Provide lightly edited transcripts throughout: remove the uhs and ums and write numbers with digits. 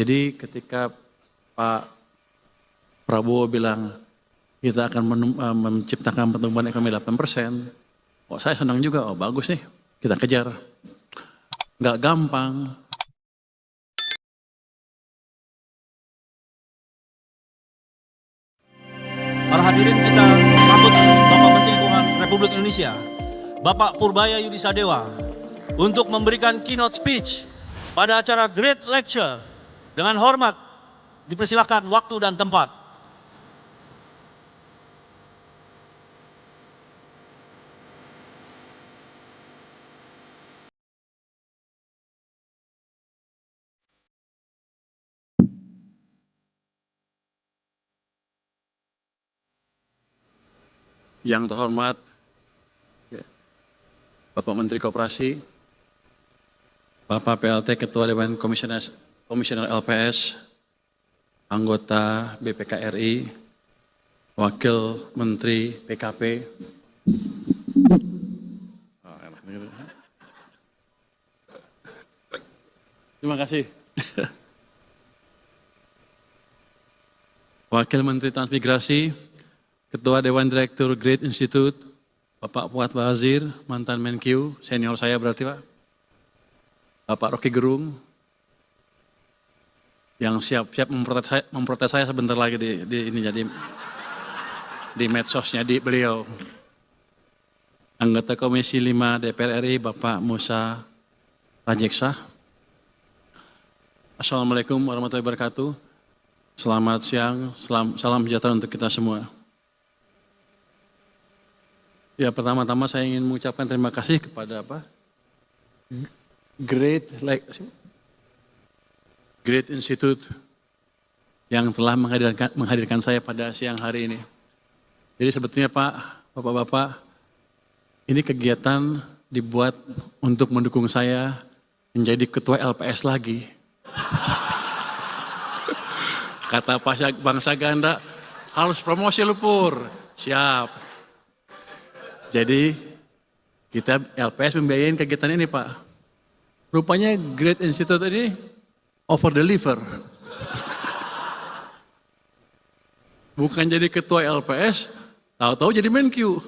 Jadi ketika Pak Prabowo bilang kita akan menciptakan pertumbuhan ekonomi 8%, saya senang juga, bagus nih, kita kejar. Nggak gampang. Para hadirin, kita sambut Bapak Menteri Keuangan Republik Indonesia, Bapak Purbaya Yudisadewa, untuk memberikan keynote speech pada acara Great Lecture. Dengan hormat, dipersilakan waktu dan tempat. Yang terhormat Bapak Menteri Koperasi, Bapak PLT Ketua Dewan Komisioner LPS, anggota BPK RI, Wakil Menteri PKP, terima kasih. Wakil Menteri Transmigrasi, Ketua Dewan Direktur Great Institute, Bapak Fuad Wazir, mantan Menkyu, senior saya berarti Pak. Bapak Rocky Gerung, yang siap-siap memprotes saya sebentar lagi di medsosnya di beliau. Anggota Komisi 5 DPR RI, Bapak Musa Rajeksa. Assalamualaikum warahmatullahi wabarakatuh. Selamat siang, salam sejahtera untuk kita semua. Ya, pertama-tama saya ingin mengucapkan terima kasih kepada Great Institute yang telah menghadirkan saya pada siang hari ini. Jadi sebetulnya Pak, Bapak-Bapak, ini kegiatan dibuat untuk mendukung saya menjadi ketua LPS lagi. Kata Bang Saganda, harus promosi lu Pur. Siap. Jadi kita LPS membiayain kegiatan ini Pak. Rupanya Great Institute ini over deliver. Bukan jadi ketua LPS, tahu-tahu jadi Menkyu.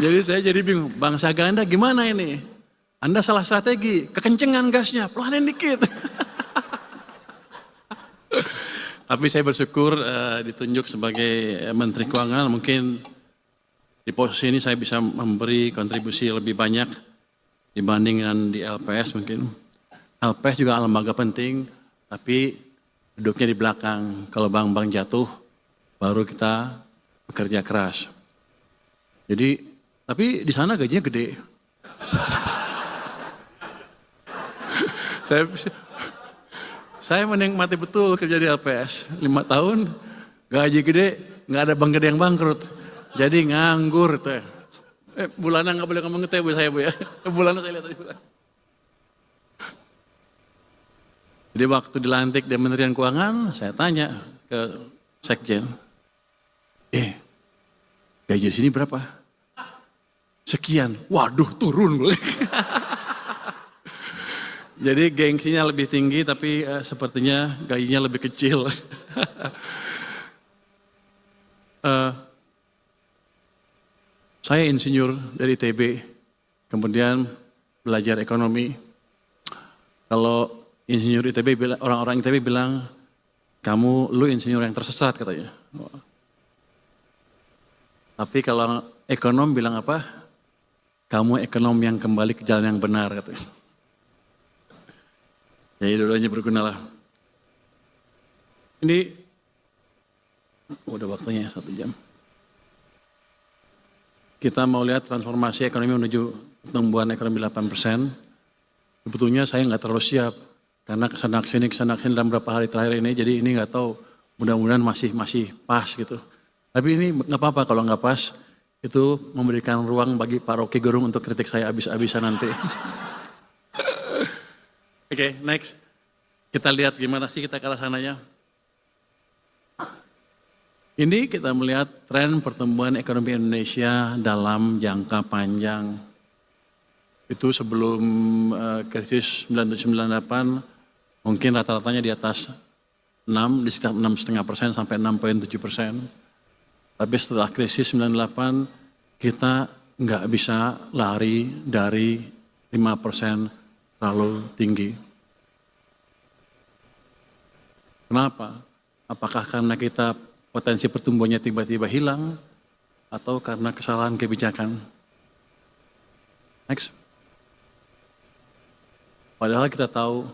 Jadi saya jadi bingung, Bang Saganda gimana ini? Anda salah strategi, kekencengan gasnya, pelanin dikit. Tapi saya bersyukur ditunjuk sebagai Menteri Keuangan, mungkin di posisi ini saya bisa memberi kontribusi lebih banyak dibandingkan di LPS mungkin. LPS juga lembaga penting, tapi duduknya di belakang. Kalau bank-bank jatuh, baru kita bekerja keras. Jadi, tapi di sana gajinya gede. Saya menikmati betul kerja di LPS, 5 tahun, gaji gede, nggak ada bank gede yang bangkrut. Jadi nganggur. Bulanan nggak boleh ngomong Bu saya Bu ya. Bulanan saya lihat tadi bulan. Jadi waktu dilantik di Kementerian Keuangan, saya tanya ke Sekjen, gaji di sini berapa? Sekian, waduh turun. Jadi gengsinya lebih tinggi tapi sepertinya gajinya lebih kecil. Saya insinyur dari ITB, kemudian belajar ekonomi. Kalau insinyur ITB, orang-orang ITB bilang, lu insinyur yang tersesat katanya. Tapi kalau ekonom bilang apa? Kamu ekonom yang kembali ke jalan yang benar katanya. Ya, dua-duanya berguna lah. Ini udah waktunya 1 jam. Kita mau lihat transformasi ekonomi menuju pertumbuhan ekonomi 8%. Sebetulnya saya nggak terlalu siap karena kesana sini dalam beberapa hari terakhir ini. Jadi ini nggak tahu, mudah-mudahan masih pas gitu. Tapi ini nggak apa-apa kalau nggak pas. Itu memberikan ruang bagi Pak Rocky Gerung untuk kritik saya habis-habisan nanti. Oke, next. Kita lihat gimana sih kita ke arah sananya. Ini kita melihat tren pertumbuhan ekonomi Indonesia dalam jangka panjang. Itu sebelum krisis 97-98 mungkin rata-ratanya di atas 6, di sekitar 6,5% sampai 6,7%. Tapi setelah krisis 98 kita nggak bisa lari dari 5% terlalu tinggi. Kenapa? Apakah karena kita potensi pertumbuhannya tiba-tiba hilang atau karena kesalahan kebijakan? Next. Padahal kita tahu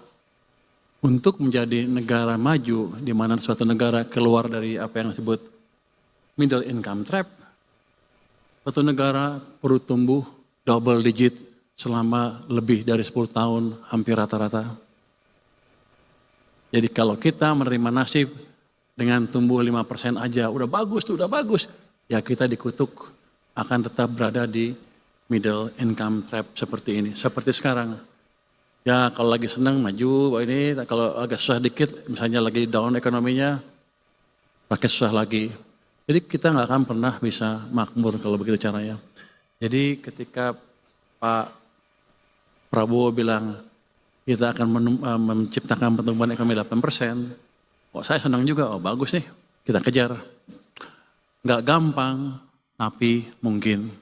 untuk menjadi negara maju di mana suatu negara keluar dari apa yang disebut middle income trap, suatu negara perlu tumbuh double digit selama lebih dari 10 tahun hampir rata-rata. Jadi kalau kita menerima nasib dengan tumbuh 5% aja, udah bagus tuh, udah bagus. Ya kita dikutuk akan tetap berada di middle income trap seperti ini. Seperti sekarang. Ya kalau lagi senang maju, ini kalau agak susah dikit, misalnya lagi down ekonominya, rakyat susah lagi. Jadi kita nggak akan pernah bisa makmur kalau begitu caranya. Jadi ketika Pak Prabowo bilang kita akan menciptakan pertumbuhan ekonomi 8%, saya senang juga, bagus nih, kita kejar. Nggak gampang, tapi mungkin.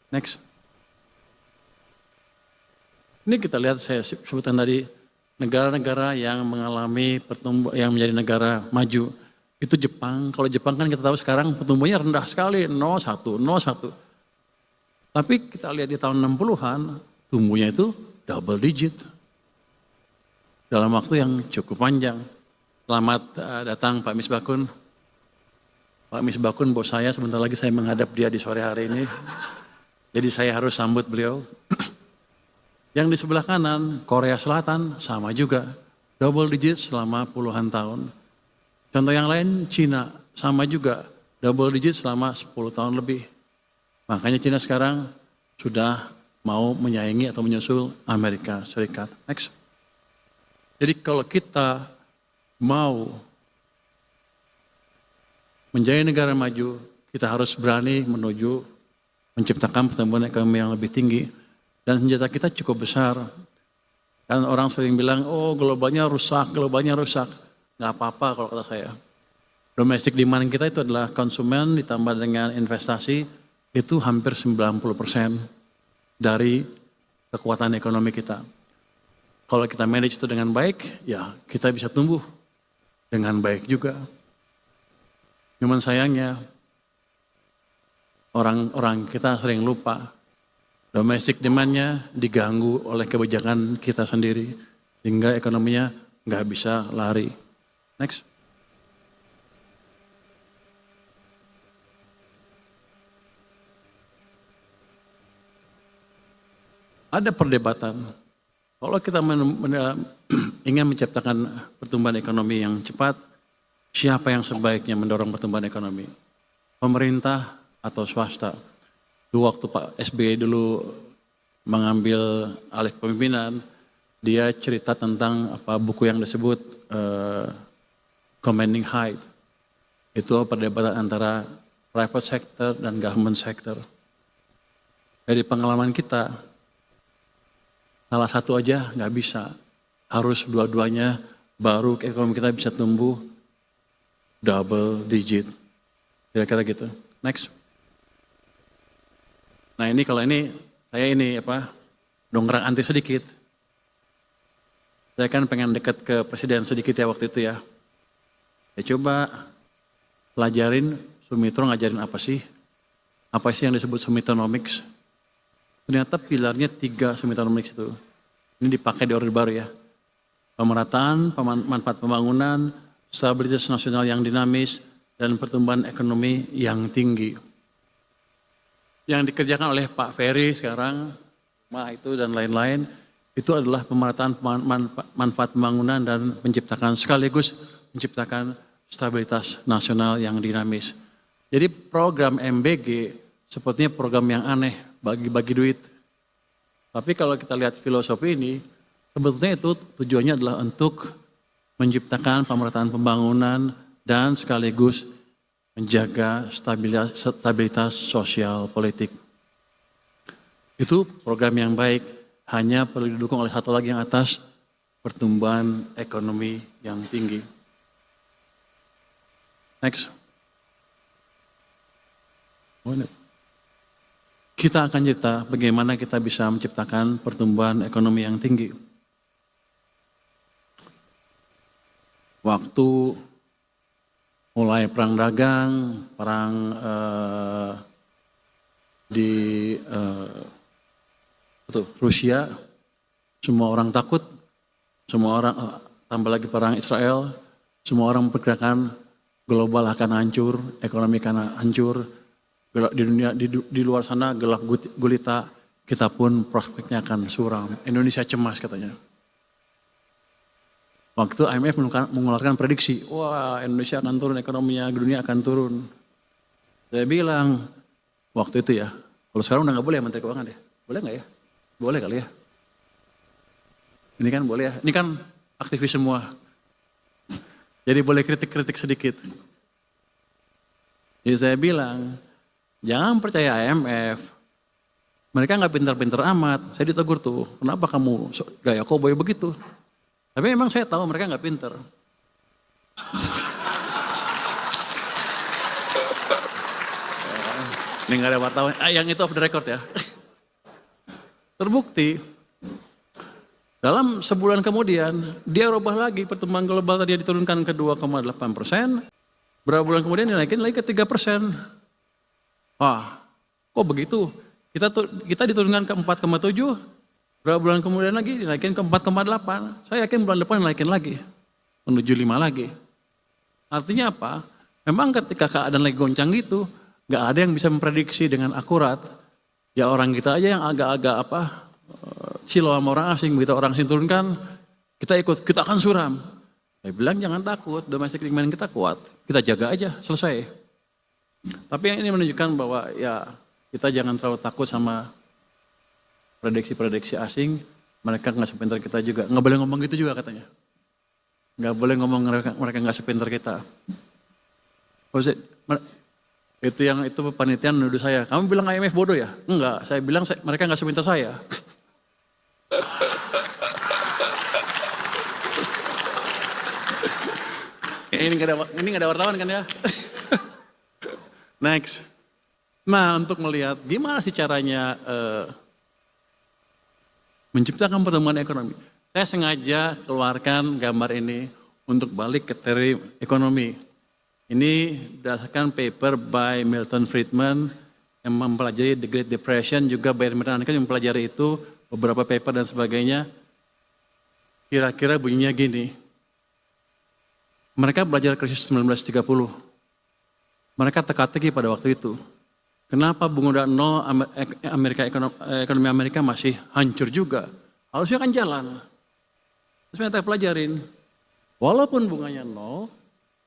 Next. Ini kita lihat, saya sebutkan tadi, negara-negara yang mengalami yang menjadi negara maju. Itu Jepang, kalau Jepang kan kita tahu sekarang pertumbuhannya rendah sekali, 0,1. Tapi kita lihat di tahun 60-an, tumbuhnya itu double digit. Dalam waktu yang cukup panjang. Selamat datang Pak Misbakun. Pak Misbakun bos saya, sebentar lagi saya menghadap dia di sore hari ini. Jadi saya harus sambut beliau. Yang di sebelah kanan, Korea Selatan sama juga. Double digit selama puluhan tahun. Contoh yang lain, Cina sama juga. Double digit selama 10 tahun lebih. Makanya Cina sekarang sudah mau menyaingi atau menyusul Amerika Serikat. Next. Jadi kalau kita mau menjadi negara maju, kita harus berani menuju menciptakan pertumbuhan ekonomi yang lebih tinggi. Dan senjata kita cukup besar. Kan orang sering bilang, oh globalnya rusak. Nggak apa-apa kalau kata saya. Domestic demand kita itu adalah konsumen ditambah dengan investasi, itu hampir 90% dari kekuatan ekonomi kita. Kalau kita manage itu dengan baik, ya kita bisa tumbuh dengan baik juga. Cuman sayangnya, orang-orang kita sering lupa. Domestic demand-nya diganggu oleh kebijakan kita sendiri, sehingga ekonominya nggak bisa lari. Next. Ada perdebatan. Kalau kita ingin menciptakan pertumbuhan ekonomi yang cepat, siapa yang sebaiknya mendorong pertumbuhan ekonomi? Pemerintah atau swasta? Waktu Pak SBY dulu mengambil alih kepemimpinan, dia cerita tentang buku yang disebut Commanding Height. Itu perdebatan antara private sector dan government sector. Dari pengalaman kita, salah satu aja nggak bisa, harus dua-duanya baru ekonomi kita bisa tumbuh double digit. Kira-kira gitu. Next. Nah ini kalau ini, saya dongkrak anti sedikit. Saya kan pengen dekat ke presiden sedikit ya waktu itu ya. Ya coba pelajarin Sumitro ngajarin apa sih yang disebut Sumitronomics. Ternyata pilarnya 3 Sumitronomics itu. Ini dipakai di Orde Baru ya. Pemerataan, manfaat pembangunan, stabilitas nasional yang dinamis, dan pertumbuhan ekonomi yang tinggi. Yang dikerjakan oleh Pak Ferry sekarang, itu dan lain-lain, itu adalah pemerataan manfaat pembangunan dan sekaligus menciptakan stabilitas nasional yang dinamis. Jadi program MBG sepertinya program yang aneh, bagi-bagi duit. Tapi kalau kita lihat filosofi ini, sebetulnya itu tujuannya adalah untuk menciptakan pemerataan pembangunan dan sekaligus menjaga stabilitas sosial politik. Itu program yang baik, hanya perlu didukung oleh satu lagi yang atas, pertumbuhan ekonomi yang tinggi. Next. Kita akan cerita bagaimana kita bisa menciptakan pertumbuhan ekonomi yang tinggi. Waktu mulai perang dagang, perang di Rusia, semua orang takut, semua orang tambah lagi perang Israel, semua orang memperkirakan global akan hancur, ekonomi akan hancur, di dunia di luar sana gelap gulita, kita pun prospeknya akan suram. Indonesia cemas katanya. Waktu IMF mengeluarkan prediksi, wah Indonesia akan turun ekonominya, dunia akan turun. Saya bilang waktu itu ya, kalau sekarang udah nggak boleh Menteri Keuangan ya, boleh nggak ya? Boleh kali ya. Ini kan boleh ya, ini kan aktivis semua. Jadi boleh kritik-kritik sedikit. Jadi saya bilang, jangan percaya IMF. Mereka nggak pintar-pintar amat. Saya ditegur tuh, kenapa kamu gaya koboi begitu? Tapi memang saya tahu mereka nggak pintar. Ini nggak ada wartawan. Yang itu off the record ya. Terbukti, dalam sebulan kemudian dia rubah lagi pertumbuhan global tadi diturunkan ke 2,8%. Berapa bulan kemudian dinaikin lagi ke 3%. Wah, kok begitu? Kita diturunkan ke 4,7, berapa bulan kemudian lagi dinaikin ke 4,8. Saya yakin bulan depan dinaikin lagi, menuju 5 lagi. Artinya apa? Memang ketika keadaan lagi goncang gitu, nggak ada yang bisa memprediksi dengan akurat. Ya orang kita aja yang agak-agak silau sama orang asing, begitu orang asing turunkan, kita ikut, kita akan suram. Saya bilang jangan takut, domestic demand kita kuat, kita jaga aja, selesai. Tapi yang ini menunjukkan bahwa ya kita jangan terlalu takut sama prediksi-prediksi asing, mereka nggak sepintar kita juga, nggak boleh ngomong gitu juga katanya. Nggak boleh ngomong mereka nggak sepintar kita. Itu panitia menuduh saya, kamu bilang IMF bodoh ya? Enggak, saya bilang mereka nggak sepintar saya. Ini nggak ada wartawan kan ya? Next. Nah, untuk melihat gimana sih caranya menciptakan pertumbuhan ekonomi. Saya sengaja keluarkan gambar ini untuk balik ke teori ekonomi. Ini berdasarkan paper by Milton Friedman yang mempelajari The Great Depression, juga Bayer Mernanke yang mempelajari itu, beberapa paper dan sebagainya. Kira-kira bunyinya gini. Mereka belajar krisis 1930. Mereka teka-teki pada waktu itu. Kenapa bunga nol ekonomi Amerika masih hancur juga? Harusnya kan jalan. Terus mereka pelajarin. Walaupun bunganya nol,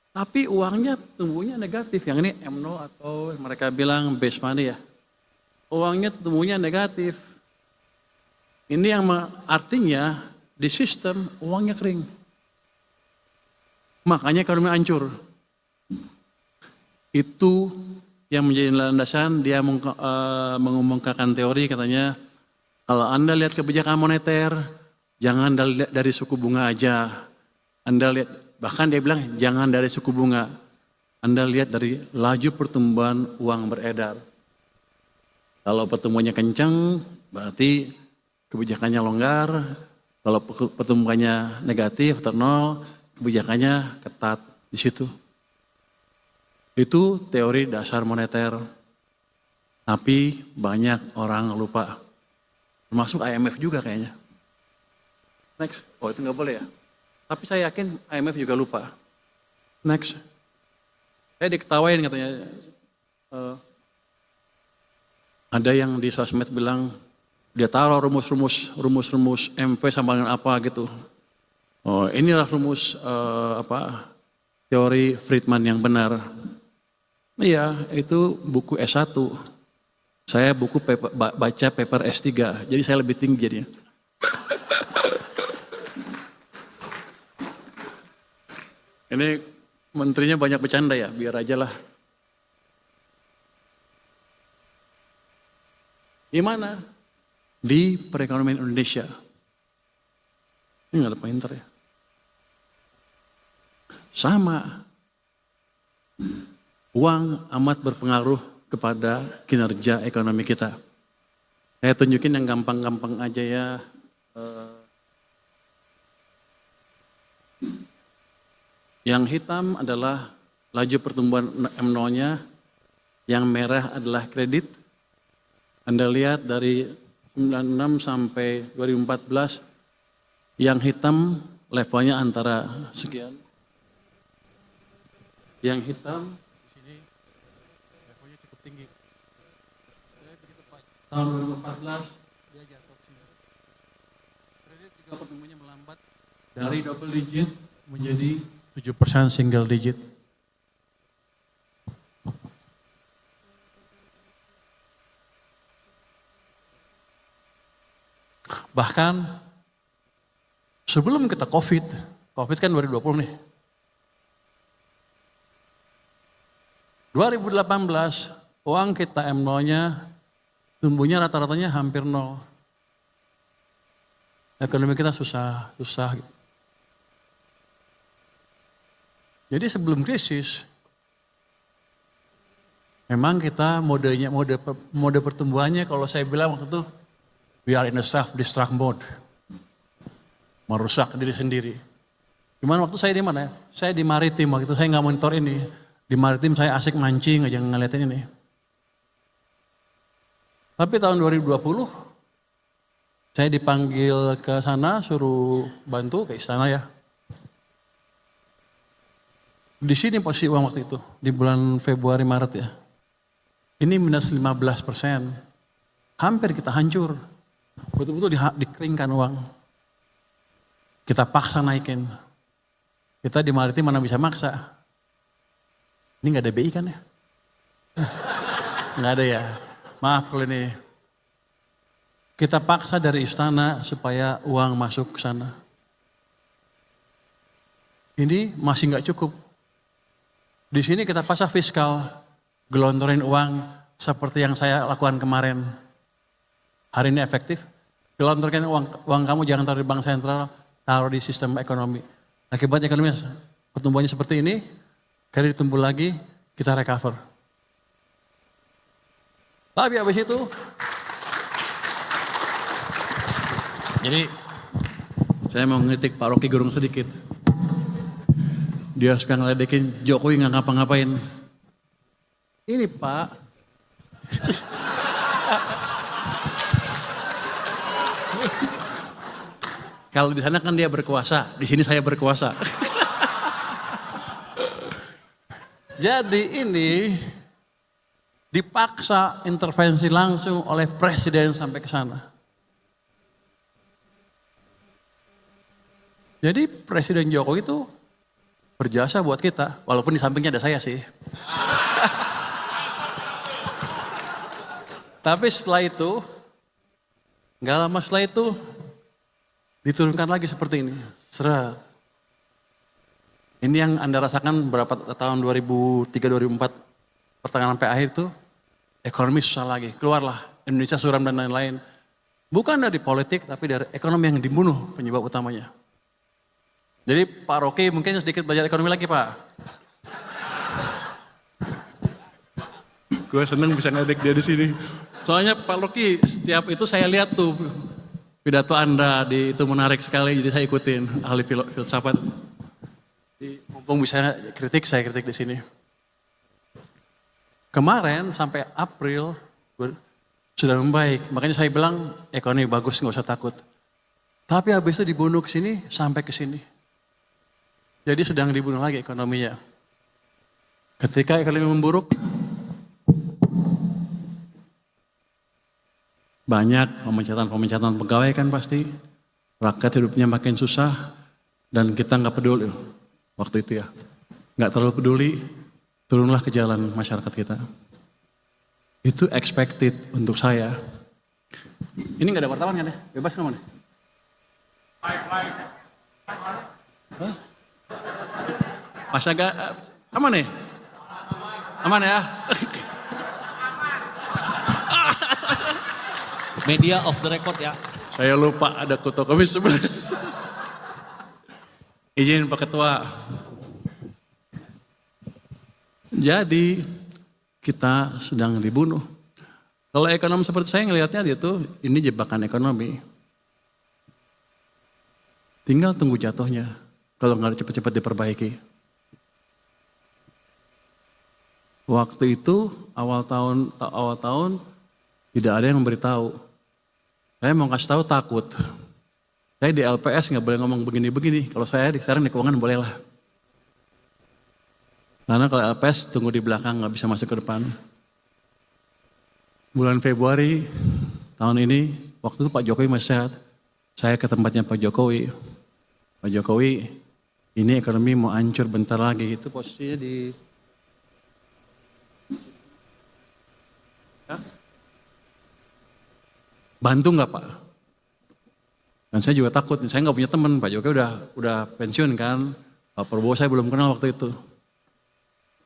tapi uangnya tumbuhnya negatif. Yang ini M0 atau mereka bilang base money ya. Uangnya tumbuhnya negatif. Ini yang artinya di sistem uangnya kering. Makanya ekonomi hancur. Itu yang menjadi landasan dia mengumumkan teori, katanya kalau Anda lihat kebijakan moneter, jangan dari suku bunga aja. Anda lihat, bahkan dia bilang jangan dari suku bunga. Anda lihat dari laju pertumbuhan uang beredar. Kalau pertumbuhannya kencang, berarti kebijakannya longgar. Kalau pertumbuhannya negatif atau nol, kebijakannya ketat di situ. Itu teori dasar moneter. Tapi banyak orang lupa. Termasuk IMF juga kayaknya. Next. Oh itu nggak boleh ya. Tapi saya yakin IMF juga lupa. Next. Saya diketawain katanya. Ada yang di sosmed bilang, dia taruh rumus-rumus MP sama dengan apa gitu. Oh inilah rumus teori Friedman yang benar. Iya, itu buku S1. Saya baca paper S3, jadi saya lebih tinggi jadinya. Ini menterinya banyak bercanda ya, biar aja lah. Gimana? di perekonomian Indonesia. Ini nggak ada pointer ya. Sama, uang amat berpengaruh kepada kinerja ekonomi kita. Saya tunjukin yang gampang-gampang aja ya. Yang hitam adalah laju pertumbuhan M0-nya, yang merah adalah kredit. Anda lihat dari 96 sampai 2014, yang hitam levelnya antara sekian. Yang hitam di sini levelnya cukup tinggi. Tahun 2014 dia jatuh ke sini. Kredit juga pertumbuhannya melambat dari double digit menjadi 7% single digit. Bahkan sebelum kita COVID kan 2020 nih. 2018 uang kita M0-nya tumbuhnya rata-ratanya hampir 0. Ekonomi kita susah. Jadi sebelum krisis, memang kita mode pertumbuhannya kalau saya bilang waktu itu, we are in a self-destruct mode. Merusak diri sendiri. Gimana waktu saya di mana ya? Saya di maritim, waktu itu saya nggak monitor ini. Di maritim saya asik mancing aja ngeliatin ini. Tapi tahun 2020, saya dipanggil ke sana suruh bantu ke istana ya. Di sini posisi uang waktu itu, di bulan Februari Maret ya. Ini minus 15%. Hampir kita hancur. Betul-betul dikeringkan uang. Kita paksa naikin. Kita di maritim mana bisa maksa. Ini nggak ada BI kan ya? Nggak ada ya. Maaf kalau ini. Kita paksa dari istana supaya uang masuk ke sana. Ini masih nggak cukup. Di sini kita paksa fiskal, gelontorin uang seperti yang saya lakukan kemarin. Hari ini efektif. Gelontorkan uang kamu jangan taruh di bank sentral, taruh di sistem ekonomi. Akibatnya ekonomi pertumbuhannya seperti ini, kredit tumbuh lagi, kita recover. Tapi habis itu, jadi saya mau ngeritik Pak Rocky Gerung sedikit. Dia suka ngeledekin Jokowi nggak ngapa-ngapain. Ini Pak, kalau di sana kan dia berkuasa, di sini saya berkuasa. Jadi ini dipaksa intervensi langsung oleh presiden sampai ke sana. Jadi Presiden Jokowi itu berjasa buat kita, walaupun di sampingnya ada saya sih. Tapi setelah itu, nggak lama setelah itu, diturunkan lagi seperti ini. Seret. Ini yang Anda rasakan berapa tahun 2003-2004, pertengahan sampai akhir itu, ekonomi susah lagi. Keluarlah Indonesia suram dan lain-lain. Bukan dari politik, tapi dari ekonomi yang dibunuh penyebab utamanya. Jadi Pak Rocky mungkin sedikit belajar ekonomi lagi Pak. Gue seneng bisa ngedek dia di sini. Soalnya Pak Rocky setiap itu saya lihat tuh pidato Anda di itu menarik sekali, jadi saya ikutin ahli filsafat. Mumpung bisa kritik, saya kritik di sini. Kemarin sampai April sudah membaik, makanya saya bilang ekonomi bagus, nggak usah takut. Tapi habis itu dibunuh ke sini sampai ke sini. Jadi sedang dibunuh lagi ekonominya. Ketika ekonomi memburuk, banyak pemecatan pegawai kan pasti. Rakyat hidupnya makin susah dan kita nggak peduli waktu itu ya. Nggak terlalu peduli, turunlah ke jalan masyarakat kita. Itu expected untuk saya. Ini nggak ada wartawan kan ya? Bebas ngomong nih. Hah? Mas agak aman nih? Aman ya? Media off the record ya. Saya lupa ada Kuto Komis 11. Izin Pak Ketua. Jadi kita sedang dibunuh. Kalau ekonomi seperti saya ngelihatnya dia tuh ini jebakan ekonomi. Tinggal tunggu jatuhnya kalau nggak cepat-cepat diperbaiki. Waktu itu awal tahun tidak ada yang memberitahu. Saya mau kasih tahu takut. Saya di LPS nggak boleh ngomong begini-begini. Kalau saya sekarang di keuangan boleh lah. Karena kalau LPS tunggu di belakang nggak bisa masuk ke depan. Bulan Februari tahun ini, waktu itu Pak Jokowi masih sehat. Saya ke tempatnya Pak Jokowi. Pak Jokowi, ini ekonomi mau hancur bentar lagi. Itu posisinya di... Bantu nggak Pak? Dan saya juga takut, saya nggak punya teman, Pak Jokowi udah pensiun kan, Pak Prabowo saya belum kenal waktu itu.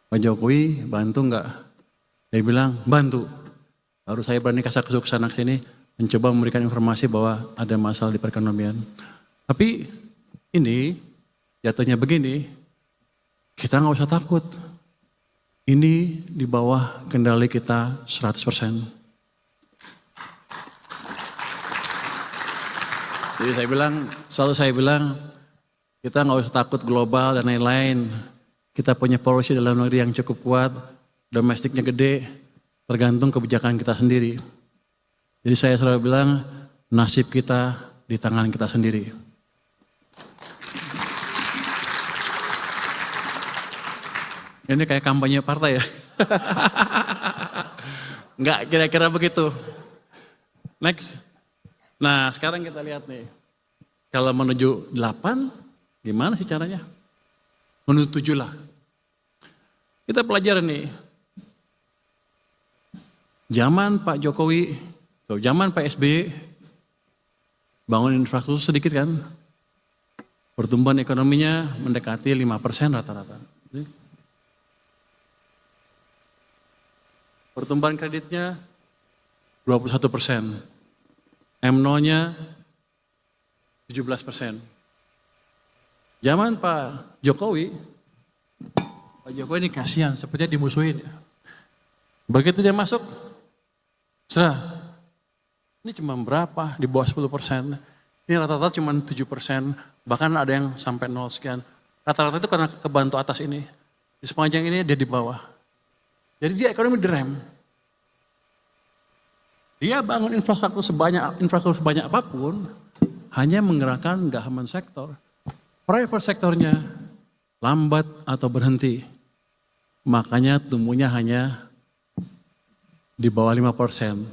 Pak Jokowi bantu nggak? Dia bilang bantu. Baru saya berani kasih kesana sini, mencoba memberikan informasi bahwa ada masalah di perekonomian. Tapi ini jatuhnya begini, kita nggak usah takut. Ini di bawah kendali kita 100%. Jadi selalu saya bilang, kita nggak usah takut global dan lain-lain. Kita punya policy dalam negeri yang cukup kuat, domestiknya gede, tergantung kebijakan kita sendiri. Jadi saya selalu bilang, nasib kita di tangan kita sendiri. Ini kayak kampanye partai ya. Enggak, kira-kira begitu. Next. Nah sekarang kita lihat nih, kalau menuju 8, gimana sih caranya? Menuju 7 lah. Kita pelajaran nih, zaman Pak Jokowi, zaman Pak SBY, bangun infrastruktur sedikit kan, pertumbuhan ekonominya mendekati 5% rata-rata. Pertumbuhan kreditnya 21%. M0-nya 17%. Zaman Pak Jokowi ini kasihan, sepertinya dimusuhin. Begitu dia masuk, ini cuma berapa? Di bawah 10%. Ini rata-rata cuma 7%, bahkan ada yang sampai 0 sekian. Rata-rata itu karena kebantu atas ini. Di sepanjang ini dia di bawah. Jadi dia ekonomi direm. Dia bangun infrastruktur sebanyak apapun, hanya menggerakkan government sektor. Private sektornya lambat atau berhenti. Makanya tumbuhnya hanya di bawah 5%.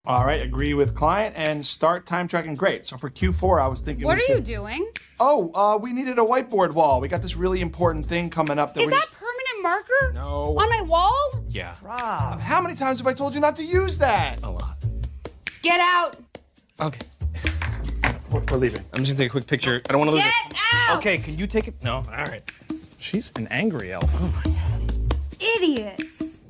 All right, agree with client and start time tracking. Great. So for Q4, I was thinking. What are you doing? Oh, we needed a whiteboard wall. We got this really important thing coming up. Is that permanent marker? No. On my wall? Yeah. Rob, how many times have I told you not to use that? A lot. Get out. Okay. We're leaving. I'm just gonna take a quick picture. I don't want to lose Get it. out. Okay, can you take it? No, all right. She's an angry elf. Idiots.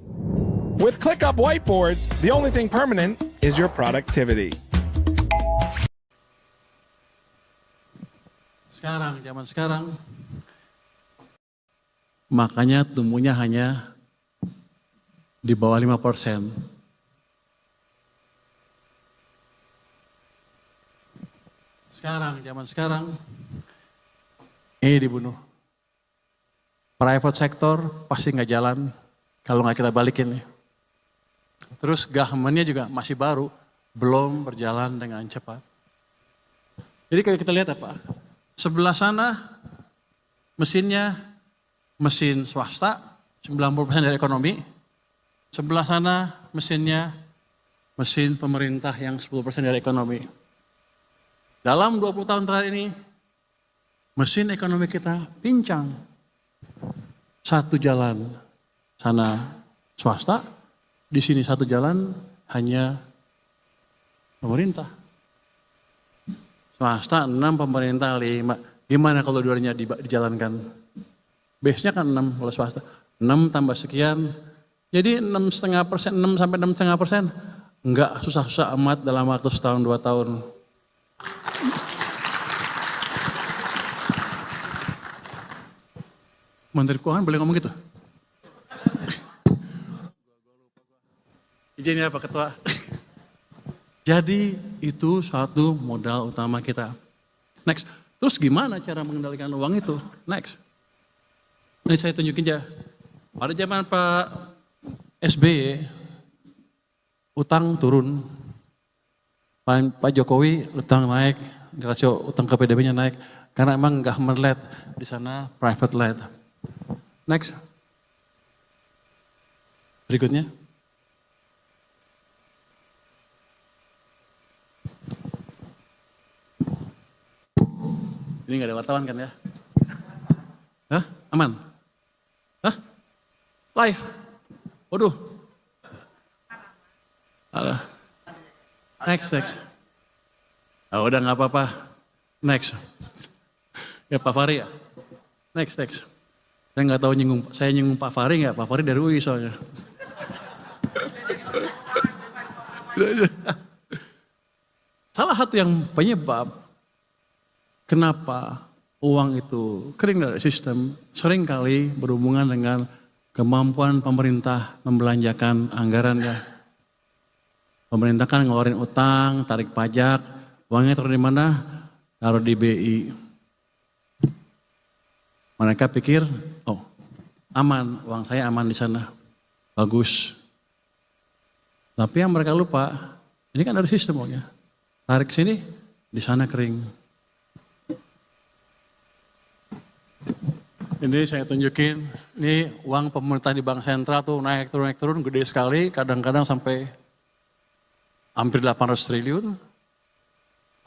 With ClickUp whiteboards, the only thing permanent is your productivity. Zaman sekarang, makanya tumbuhnya hanya di bawah 5%. Zaman sekarang, ini dibunuh. Private sector pasti nggak jalan kalau nggak kita balikin. Terus government-nya juga masih baru, belum berjalan dengan cepat. Jadi kalau kita lihat apa? Sebelah sana mesinnya mesin swasta, 90% dari ekonomi. Sebelah sana mesinnya mesin pemerintah yang 10% dari ekonomi. Dalam 20 tahun terakhir ini, mesin ekonomi kita pincang. Satu jalan sana swasta, di sini satu jalan hanya pemerintah. Swasta 6, pemerintah 5. Gimana kalau dua-duanya dijalankan? Base-nya kan 6 kalau swasta. 6 tambah sekian, Jadi 6,5%, 6 sampai 6,5%, enggak susah-susah amat dalam waktu setahun 2 tahun. Menteri Keuangan boleh ngomong gitu? Izin ya Pak Ketua. Jadi itu satu modal utama kita. Next, terus gimana cara mengendalikan uang itu? Next, ini saya tunjukin aja. Pada zaman Pak SBY, utang turun. Pak Jokowi utang naik, rasio utang ke PDB-nya naik. Karena emang government led, di sana private led. Next, berikutnya. Ini nggak ada wartawan kan ya? Hah? Aman? Hah? Live? Waduh. Alah. Next. Oh, udah nggak apa-apa. Next. Ya Pak Fahri ya? Next. Saya nggak tahu saya nyinggung Pak Fahri nggak? Pak Fahri dari UI soalnya. Salah satu yang penyebab kenapa uang itu kering dari sistem seringkali berhubungan dengan kemampuan pemerintah membelanjakan anggarannya. Pemerintah kan ngeluarin utang, tarik pajak, uangnya taruh di mana? Taruh di BI. Mereka pikir, oh aman, uang saya aman di sana, bagus. Tapi yang mereka lupa, ini kan ada sistem uangnya. Tarik sini, di sana kering. Ini saya tunjukin, ini uang pemerintah di Bank Sentral tuh naik turun, gede sekali, kadang-kadang sampai hampir 800 triliun,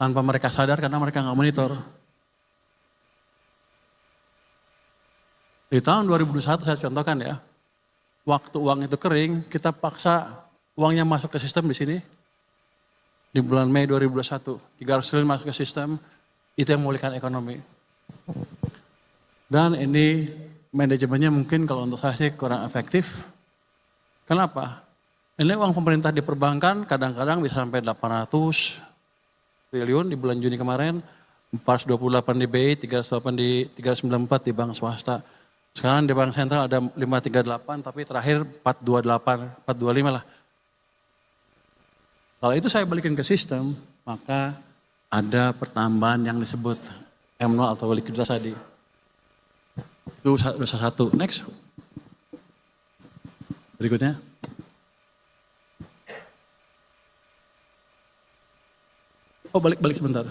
tanpa mereka sadar karena mereka nggak monitor. Di tahun 2021 saya contohkan ya, waktu uang itu kering, kita paksa uangnya masuk ke sistem di sini. Di bulan Mei 2021, 300 triliun masuk ke sistem, itu yang memulihkan ekonomi. Dan ini manajemennya mungkin kalau untuk saya sih kurang efektif. Kenapa? Ini uang pemerintah di perbankan kadang-kadang bisa sampai 800 triliun di bulan Juni kemarin, 428 di BI, 394 di bank swasta. Sekarang di Bank Sentral ada 538, tapi terakhir 428, 425 lah. Kalau itu saya balikin ke sistem, maka ada pertambahan yang disebut M0 atau likuiditas tadi. Itu dosa satu. Next. Berikutnya. Oh balik sebentar.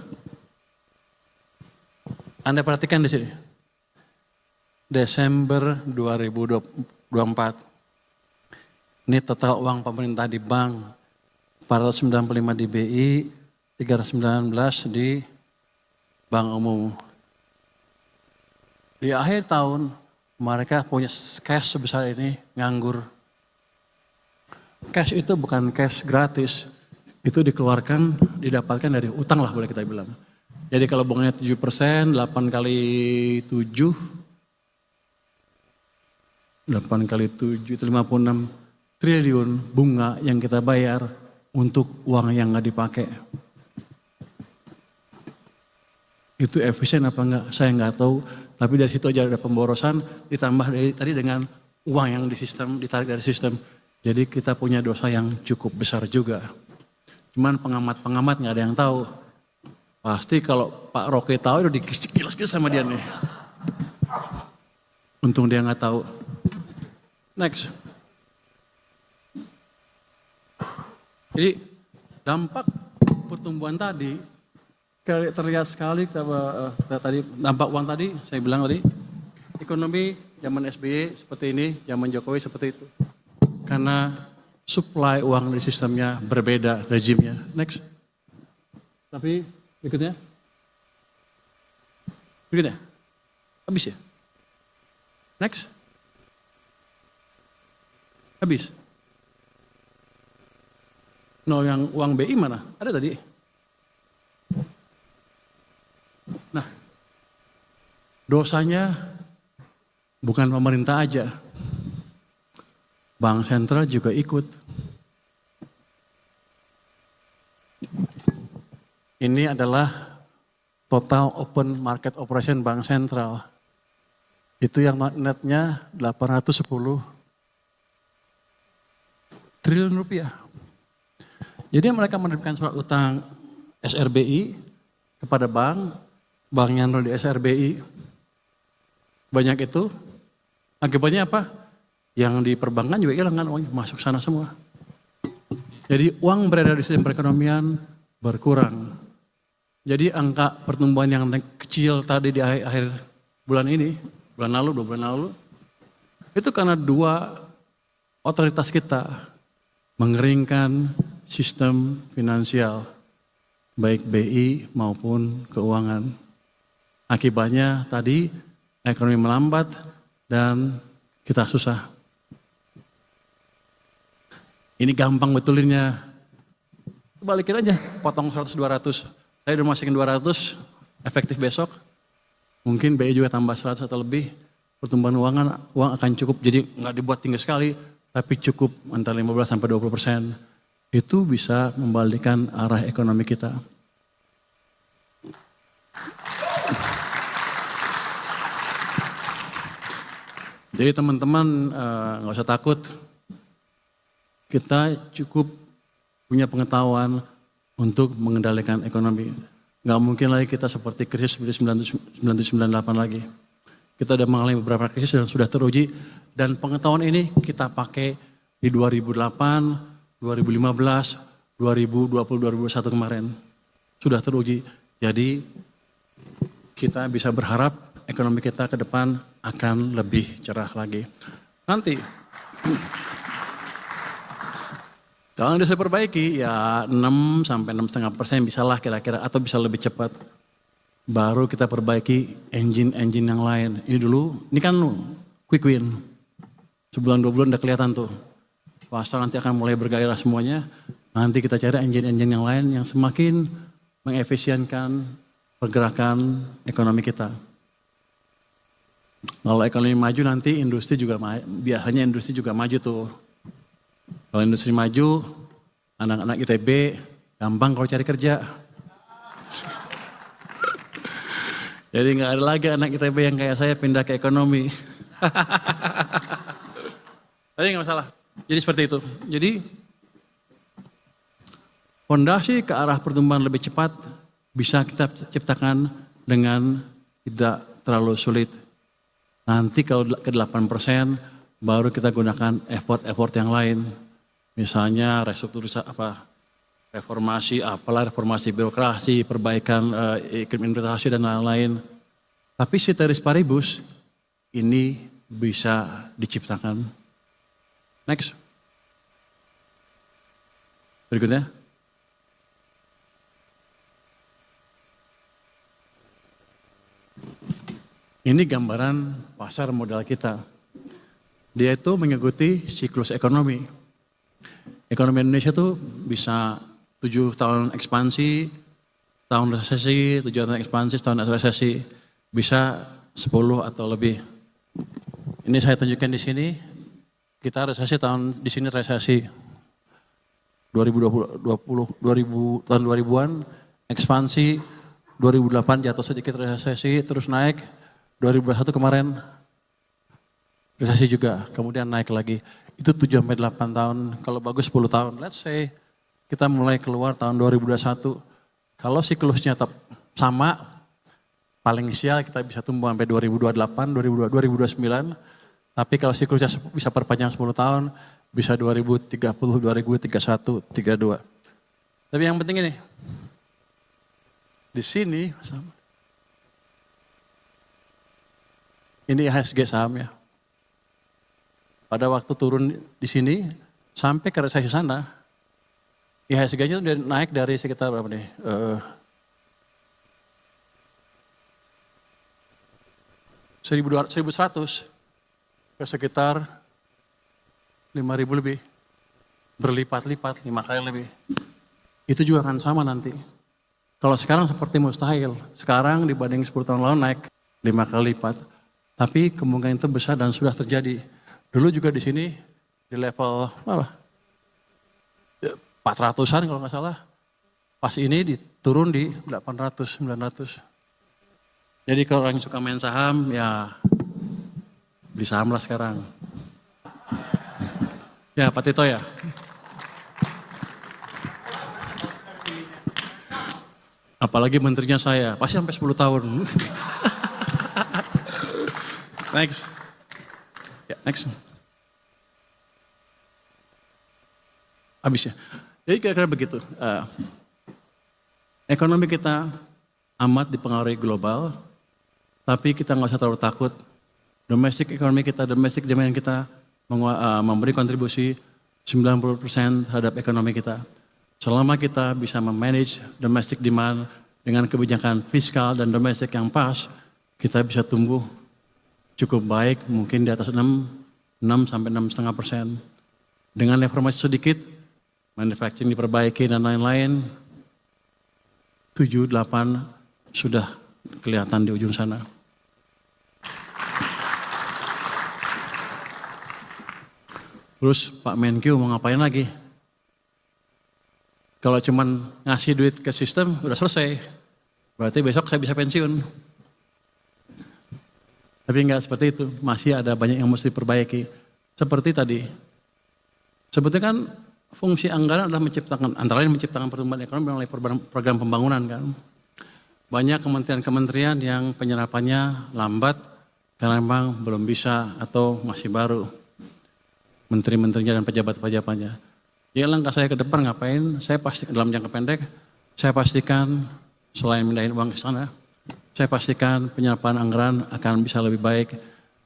Anda perhatikan di sini. Desember 2024. Ini total uang pemerintah di bank. 495 di BI, 319 di bank umum. Di akhir tahun mereka punya cash sebesar ini nganggur. Cash itu bukan cash gratis, itu dikeluarkan, didapatkan dari utang lah boleh kita bilang. Jadi kalau bunganya 7%, 8 kali 7, 8 kali 7 itu 56 triliun bunga yang kita bayar untuk uang yang nggak dipakai. Itu efisien apa enggak? Saya nggak tahu. Tapi dari situ aja ada pemborosan, ditambah dari tadi dengan uang yang di sistem, ditarik dari sistem. Jadi kita punya dosa yang cukup besar juga. Cuman pengamat-pengamat nggak ada yang tahu. Pasti kalau Pak Roke tahu udah dikilas-kilas sama dia nih. Untung dia nggak tahu. Next. Jadi dampak pertumbuhan tadi terlihat sekali tadi dampak uang tadi saya bilang tadi ekonomi zaman SBY seperti ini, zaman Jokowi seperti itu. Karena supply uang di sistemnya berbeda rezimnya. Next. Tapi berikutnya. Habis ya? Next. Habis. No, yang uang BI mana? Ada tadi. Nah, dosanya bukan pemerintah aja. Bank sentral juga ikut. Ini adalah total open market operation bank sentral. Itu yang netnya 810 triliun rupiah. Jadi mereka menerbitkan surat utang SRBI kepada bank yang nol di SRBI. Banyak itu, akibatnya apa? Yang di perbankan juga hilang kan uangnya, masuk sana semua. Jadi uang beredar di sistem perekonomian berkurang. Jadi angka pertumbuhan yang kecil tadi di akhir bulan ini, bulan lalu, 2 bulan lalu, itu karena dua otoritas kita mengeringkan sistem finansial, baik BI maupun keuangan. Akibatnya tadi ekonomi melambat dan kita susah. Ini gampang betulinnya. Balikin aja, potong 100-200. Saya udah masukin 200, efektif besok. Mungkin BI juga tambah 100 atau lebih. Pertumbuhan uang akan cukup, jadi nggak dibuat tinggi sekali, tapi cukup antara 15-20%. Itu bisa membalikan arah ekonomi kita. Jadi teman-teman nggak usah takut, kita cukup punya pengetahuan untuk mengendalikan ekonomi. Nggak mungkin lagi kita seperti krisis seperti 97-98 lagi. Kita sudah mengalami beberapa krisis dan sudah teruji, dan pengetahuan ini kita pakai di 2008, 2015, 2020, 2021 kemarin. Sudah teruji, jadi kita bisa berharap ekonomi kita ke depan akan lebih cerah lagi. Nanti, kalau bisa perbaiki ya 6-6,5% bisa lah kira-kira, atau bisa lebih cepat. Baru kita perbaiki engine-engine yang lain. Ini dulu, ini kan quick win. Sebulan 2 bulan udah kelihatan tuh. Swasta nanti akan mulai bergairah semuanya. Nanti kita cari engine-engine yang lain yang semakin mengefisienkan pergerakan ekonomi kita. Kalau ekonomi maju nanti industri juga biasanya industri juga maju tuh. Kalau industri maju, anak-anak ITB gampang kalau cari kerja. Jadi nggak ada lagi anak ITB yang kayak saya pindah ke ekonomi. Tapi nggak masalah. Jadi seperti itu. Jadi fondasi ke arah pertumbuhan lebih cepat bisa kita ciptakan dengan tidak terlalu sulit. Nanti kalau ke 8% baru kita gunakan effort yang lain. Misalnya restrukturisasi reformasi birokrasi, perbaikan iklim investasi dan lain-lain. Tapi ceteris paribus ini bisa diciptakan. Next. Berikutnya. Ini gambaran pasar modal kita. Dia itu mengikuti siklus ekonomi. Ekonomi Indonesia tuh bisa 7 tahun ekspansi, tahun resesi, 7 tahun ekspansi, tahun resesi. Bisa 10 atau lebih. Ini saya tunjukkan di sini. Kita resesi di sini resesi 2020 tahun 2000-an, ekspansi 2008 jatuh sedikit resesi, terus naik 2021 kemarin resesi juga, kemudian naik lagi. Itu 7-8 tahun, kalau bagus 10 tahun. Let's say kita mulai keluar tahun 2021. Kalau siklusnya tetap sama, paling sial kita bisa tumbuh sampai 2028, 2029. Tapi kalau siklusnya bisa perpanjang 10 tahun, bisa 2030, 2031, 32. Tapi yang penting ini, di sini, ini IHSG sahamnya. Pada waktu turun di sini, sampai ke resesi sana, IHSG-nya udah naik dari sekitar berapa nih? 1.100 ke sekitar 5.000 lebih. Berlipat-lipat, 5 kali lebih. Itu juga akan sama nanti. Kalau sekarang seperti mustahil. Sekarang dibanding 10 tahun lalu naik 5 kali lipat. Tapi kemungkinan itu besar dan sudah terjadi. Dulu juga di sini di level apa? 400-an kalau nggak salah. Pas ini turun di 800, 900. Jadi kalau orang yang suka main saham, ya beli saham lah sekarang. Ya, Pak Tito ya. Apalagi menterinya saya, pasti sampai 10 tahun. Next. Ya, next. Habis ya. Jadi kira-kira begitu. Ekonomi kita amat dipengaruhi global, tapi kita nggak usah terlalu takut. Domestic ekonomi kita, domestic demand kita memberi kontribusi 90% terhadap ekonomi kita. Selama kita bisa memanage domestic demand dengan kebijakan fiskal dan domestik yang pas, kita bisa tumbuh cukup baik, mungkin di atas 6 sampai 6,5%. Dengan reformasi sedikit, manufacturing diperbaiki dan lain-lain, 7, 8 sudah kelihatan di ujung sana. Terus Pak Menkyu mau ngapain lagi? Kalau cuman ngasih duit ke sistem, udah selesai. Berarti besok saya bisa pensiun. Tapi enggak seperti itu, masih ada banyak yang mesti diperbaiki. Seperti tadi, sebetulnya kan fungsi anggaran adalah menciptakan, antara lain menciptakan pertumbuhan ekonomi melalui program pembangunan kan. Banyak kementerian-kementerian yang penyerapannya lambat karena memang belum bisa atau masih baru. Menteri-menterinya dan pejabat-pejabatnya. Ya langkah saya ke depan ngapain? Saya pasti dalam jangka pendek, saya pastikan selain mindahin uang ke sana, saya pastikan penyerapan anggaran akan bisa lebih baik.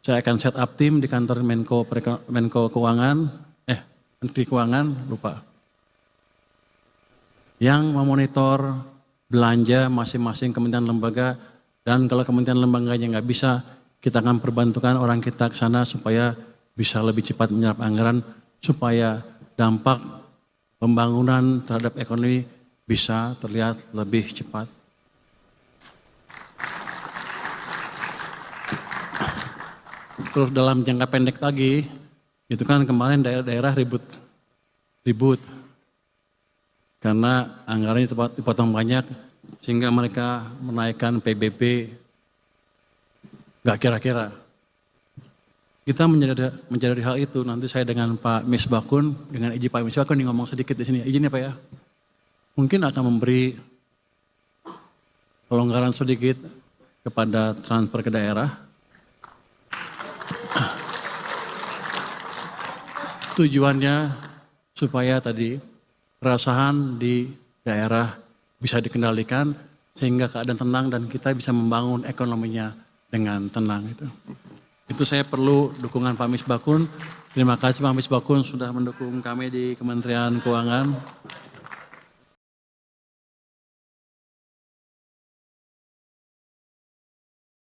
Saya akan set up tim di kantor Menko Keuangan, Menteri Keuangan, lupa. Yang memonitor belanja masing-masing kementerian lembaga, dan kalau kementerian lembaganya nggak bisa, kita akan perbantukan orang kita ke sana supaya bisa lebih cepat menyerap anggaran, supaya dampak pembangunan terhadap ekonomi bisa terlihat lebih cepat. Terus dalam jangka pendek lagi, itu kan kemarin daerah-daerah ribut. Karena anggarannya dipotong banyak, sehingga mereka menaikkan PBB gak kira-kira. Kita menjadi hal itu, nanti saya dengan Pak Misbakun, dengan izin Pak Misbakun ngomong sedikit di sini. Izin ya Pak ya. Mungkin akan memberi pelonggaran sedikit kepada transfer ke daerah. Tujuannya supaya tadi keresahan di daerah bisa dikendalikan sehingga keadaan tenang dan kita bisa membangun ekonominya dengan tenang itu. Itu saya perlu dukungan Pak Misbakun. Terima kasih Pak Misbakun sudah mendukung kami di Kementerian Keuangan.